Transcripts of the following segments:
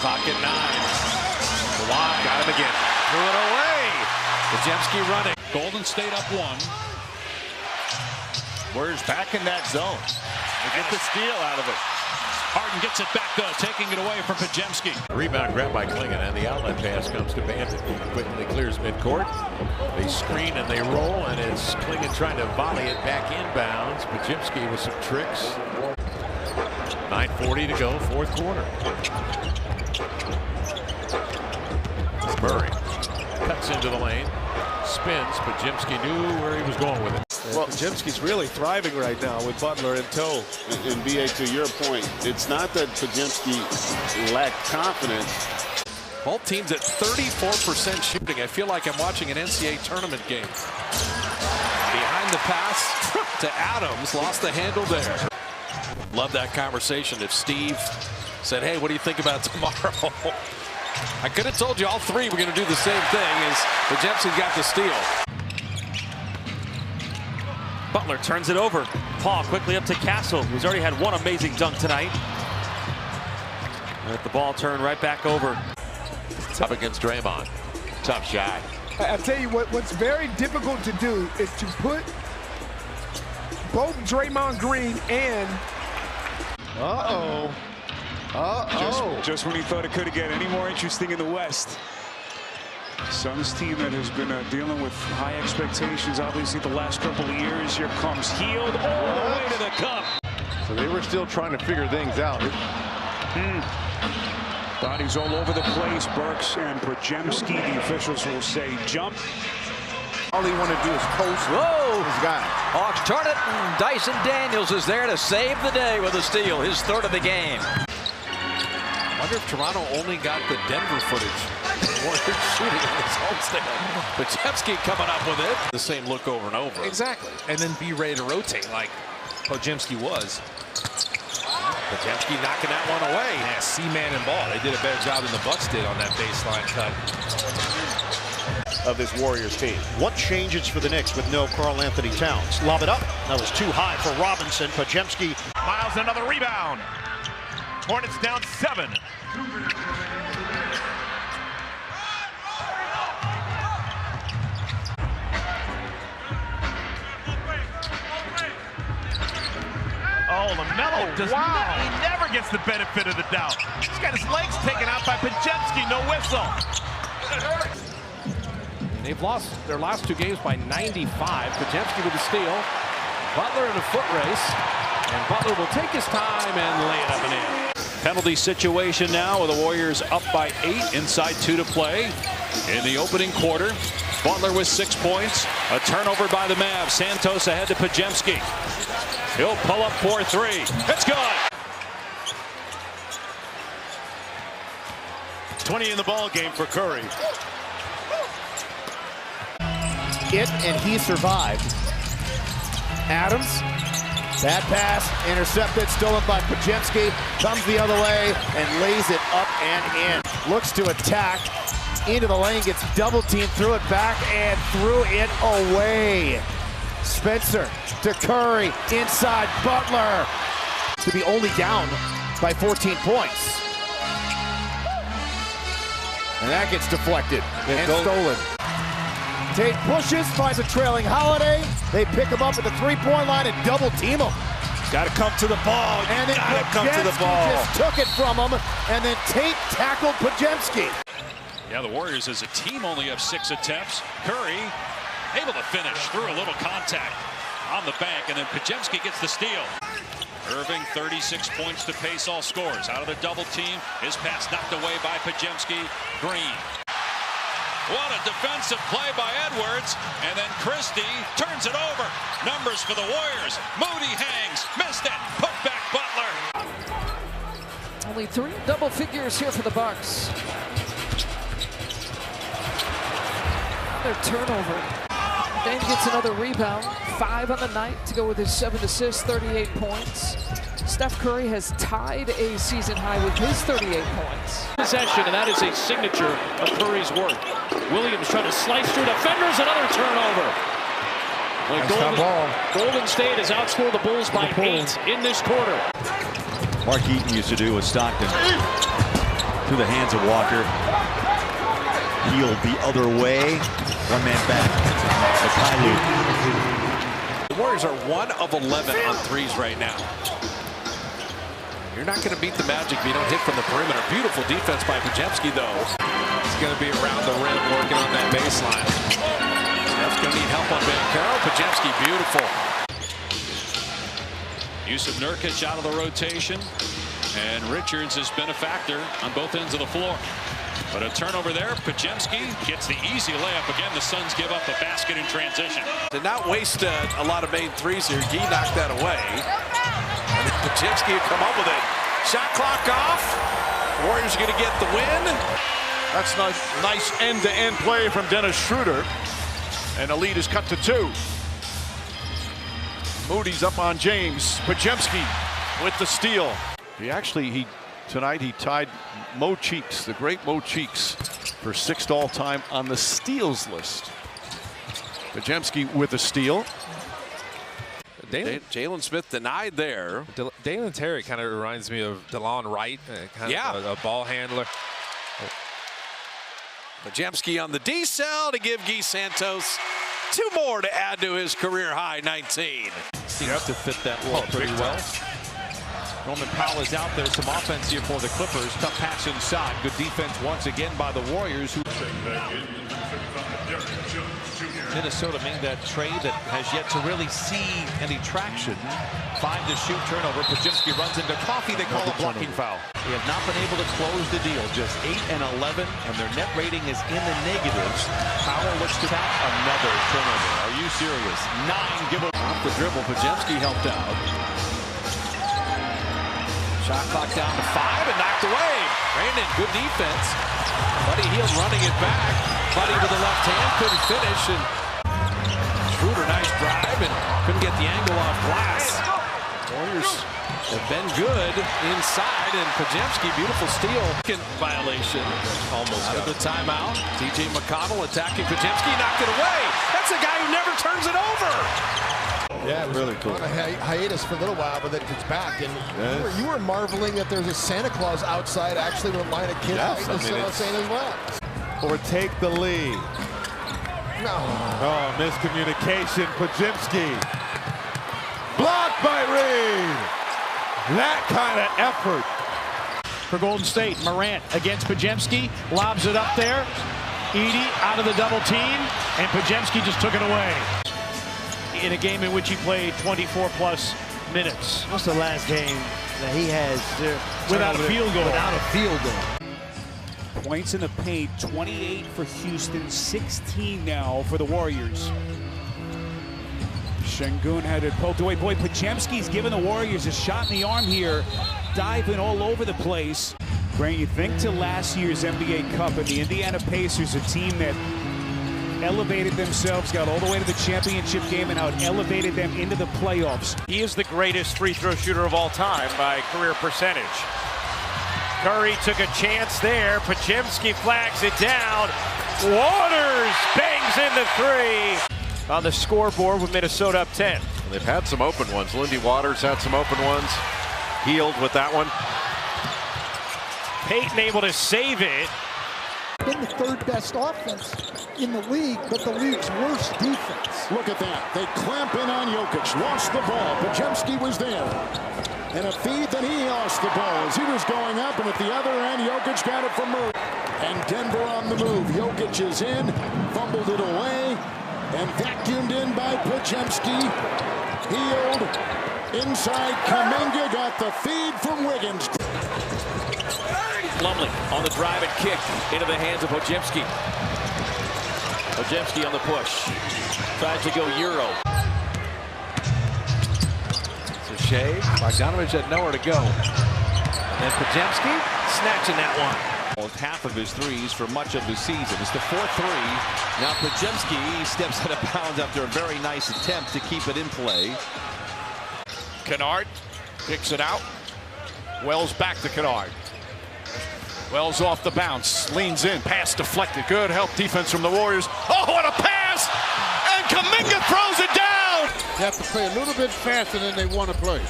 Clock at 9. Kawhi got him again. Threw it away. Podziemski running. Golden State up 1. Warriors back in that zone. They get the steal out of it. Harden gets it back, though, taking it away from Podziemski. Rebound grabbed by Klingon, and the outlet pass comes to Bandit. Quickly clears midcourt. They screen and they roll, and it's Klingon trying to volley it back inbounds. Podziemski with some tricks. 9:40 to go, fourth quarter. Murray cuts into the lane, spins. Podziemski knew where he was going with it. Well, Podziemski's really thriving right now with Butler in tow. And BA, to your point, it's not that Podziemski lacked confidence. Both teams at 34% shooting. I feel like I'm watching an NCAA tournament game. Behind the pass to Adams, lost the handle there. Love that conversation. If Steve said, hey, what do you think about tomorrow? I could have told you all three were going to do the same thing as Podziemski got the steal. Butler turns it over. Paul quickly up to Castle, who's already had one amazing dunk tonight. Let the ball turn right back over. Up against Draymond. Tough shot. I tell you what's very difficult to do is to put both Draymond Green and Just when he thought it could get any more interesting in the West. Suns team that has been dealing with high expectations, obviously, the last couple of years. Here comes Hield all the way to the cup. So they were still trying to figure things out. Bodies all over the place. Burks and Podziemski, the officials will say jump. All he wanted to do is post his guy. Hawks turn it, and Dyson Daniels is there to save the day with a steal, his third of the game. I wonder if Toronto only got the Denver footage. Warriors shooting on his homestand. Podziemski coming up with it. The same look over and over. Exactly. And then be ready to rotate like Podziemski was. Podziemski knocking that one away. Yeah, C-man and ball. They did a better job than the Bucks did on that baseline cut. Of this Warriors team. What changes for the Knicks with no Karl-Anthony Towns? Lob it up. That was too high for Robinson. Podziemski. Miles, another rebound. Hornets down 7. Oh, LaMelo does not. He never gets the benefit of the doubt. He's got his legs taken out by Podziemski. No whistle. They've lost their last 2 games by 95. Podziemski with the steal. Butler in a foot race. And Butler will take his time and lay it up and in. Penalty situation now with the Warriors up by 8, inside 2 to play in the opening quarter. Butler with 6 points. A turnover by the Mavs. Santos ahead to Podziemski. He'll pull up 4-3. It's good. 20 in the ball game for Curry. and he survived. Adams, bad pass, intercepted, stolen by Podziemski, comes the other way and lays it up and in. Looks to attack, into the lane, gets double teamed, threw it back and threw it away. Spencer to Curry, inside Butler, to be only down by 14 points. And that gets deflected and stolen. Tate pushes, finds a trailing Holiday. They pick him up at the three-point line and double team him. Got to come to the ball. And then Podziemski just took it from him, and then Tate tackled Podziemski. Yeah, the Warriors as a team only have 6 attempts. Curry able to finish through a little contact on the bank, and then Podziemski gets the steal. Irving, 36 points to pace all scores. Out of the double team, his pass knocked away by Podziemski. Green. What a defensive play by Edwards, and then Christie turns it over. Numbers for the Warriors. Moody hangs, missed it, put back Butler. Only 3 double figures here for the Bucks. Another turnover. Dan gets another rebound, 5 on the night to go with his 7 assists, 38 points. Steph Curry has tied a season high with his 38 points. Possession, and that is a signature of Curry's work. Williams trying to slice through defenders, another turnover. Golden State has outscored the Bulls by 8 in this quarter. Mark Eaton used to do with Stockton. to the hands of Walker. Healed the other way. One man back. The Warriors are 1 of 11 on threes right now. You're not going to beat the Magic if you don't hit from the perimeter. Beautiful defense by Podziemski, though. He's going to be around the rim working on that baseline. That's going to need help on Bankero. Podziemski, beautiful. Yusuf Nurkic out of the rotation. And Richards has been a factor on both ends of the floor. But a turnover there. Podziemski gets the easy layup. Again, the Suns give up the basket in transition. Did not waste a lot of made threes here. He knocked that away. And then Podziemski had come up with it. Shot clock off. Warriors are going to get the win. That's nice end-to-end play from Dennis Schroeder. And the lead is cut to 2. Moody's up on James. Podziemski with the steal. Tonight he tied Mo Cheeks, the great Mo Cheeks, for 6th all-time on the steals list. Podziemski with a steal. Jalen Smith denied there. Dalen Terry kind of reminds me of DeLon Wright, kind of a ball handler. Podziemski on the D-cell to give Guy Santos 2 more to add to his career-high 19. Seems to fit that role pretty well. Norman Powell is out there. Some offense here for the Clippers. Tough pass inside. Good defense once again by the Warriors. Minnesota made that trade that has yet to really see any traction. 5 to shoot turnover. Podziemski runs into Coffee. They call a blocking foul. They have not been able to close the deal. Just 8 and 11, and their net rating is in the negatives. Powell looks to that. Another turnover. Are you serious? 9 give off the dribble. Podziemski helped out. Shot clock down to 5 and knocked away. Brandin, good defense. Buddy Hield running it back. Buddy with the left hand couldn't finish. And Schroeder, nice drive and couldn't get the angle off glass. Warriors have been good inside, and Podziemski, beautiful steal. Violation. Almost out of the timeout. TJ McConnell attacking Podziemski, knocked it away. That's a guy who never turns it over. Yeah, it was really cool. On a hiatus for a little while, but then it's back. And you were marveling that there's a Santa Claus outside actually with a line of kids saying as well. Or take the lead. No. Oh, miscommunication. Podziemski. Blocked by Reed. That kind of effort. For Golden State, Morant against Podziemski. Lobs it up there. Edey out of the double team. And Podziemski just took it away. In a game in which he played 24-plus minutes. What's the last game that he has without a field goal? Without a field goal. Points in the paint, 28 for Houston, 16 now for the Warriors. Şengün had it poked away. Boy, Podziemski's given the Warriors a shot in the arm here, diving all over the place. Grant, you think to last year's NBA Cup and the Indiana Pacers, a team that elevated themselves, got all the way to the championship game, and how it elevated them into the playoffs. He is the greatest free throw shooter of all time by career percentage. Curry took a chance there. Podziemski flags it down. Waters bangs in the 3 on the scoreboard with Minnesota up 10. They've had some open ones. Lindy Waters had some open ones. Healed with that one. Payton able to save it. Been the 3rd best offense in the league, but the league's worst defense. Look at that. They clamp in on Jokic. Lost the ball. Podziemski was there. And a feed that he lost the ball as he was going up, and at the other end, Jokic got it from Murray. And Denver on the move. Jokic is in, fumbled it away, and vacuumed in by Podziemski. Healed. Inside, Kuminga got the feed from Wiggins. Plumlee on the drive and kick into the hands of Podziemski. Podziemski on the push. Tries to go Euro. It's a shave. Bogdanovich had nowhere to go. And Podziemski snatching that one. Half of his threes for much of the season. It's the 4th 3. Now Podziemski steps out of bounds after a very nice attempt to keep it in play. Kennard kicks it out. Wells back to Kennard. Wells off the bounce, leans in, pass deflected. Good help defense from the Warriors. Oh, what a pass! And Kuminga throws it down! You have to play a little bit faster than they want to play.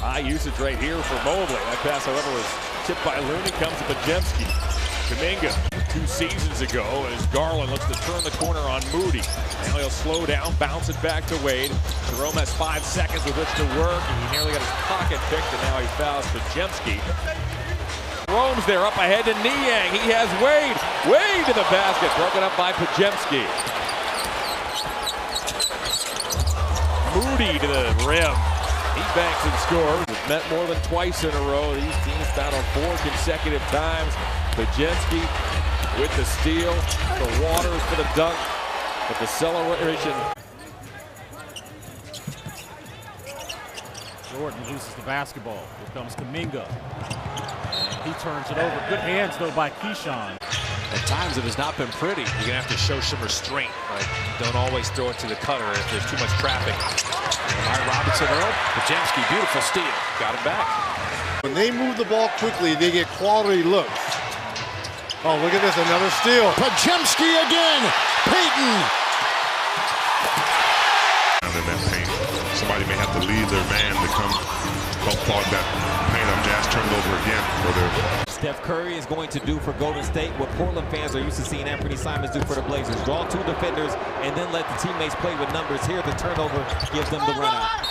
High usage right here for Mobley. That pass, however, was tipped by Looney. Comes to Podziemski. Kuminga 2 seasons ago as Garland looks to turn the corner on Moody. Now he'll slow down, bounce it back to Wade. Jerome has 5 seconds with which to work. He nearly got his pocket picked, and now he fouls Podziemski. Rome's there, up ahead to Niang. He has Wade. Wade to the basket, broken up by Podziemski. Moody to the rim. He banks and scores. It's met more than twice in a row. These teams battled 4 consecutive times. Podziemski with the steal, the Waters for the dunk, but the celebration. Jordan loses the basketball. Here comes Kuminga. He turns it over. Good hands, though, by Keyshawn. At times it has not been pretty. You're going to have to show some restraint. Like, don't always throw it to the cutter if there's too much traffic. Robinson Earl, Podziemski, beautiful steal. Got him back. When they move the ball quickly, they get quality looks. Oh, look at this, another steal. Podziemski again. Payton. In that paint, somebody may have to leave their man to come help clog that paint up. Jazz turned over again. Steph Curry is going to do for Golden State what Portland fans are used to seeing Anthony Simons do for the Blazers. Draw 2 defenders and then let the teammates play with numbers. Here the turnover gives them the run out.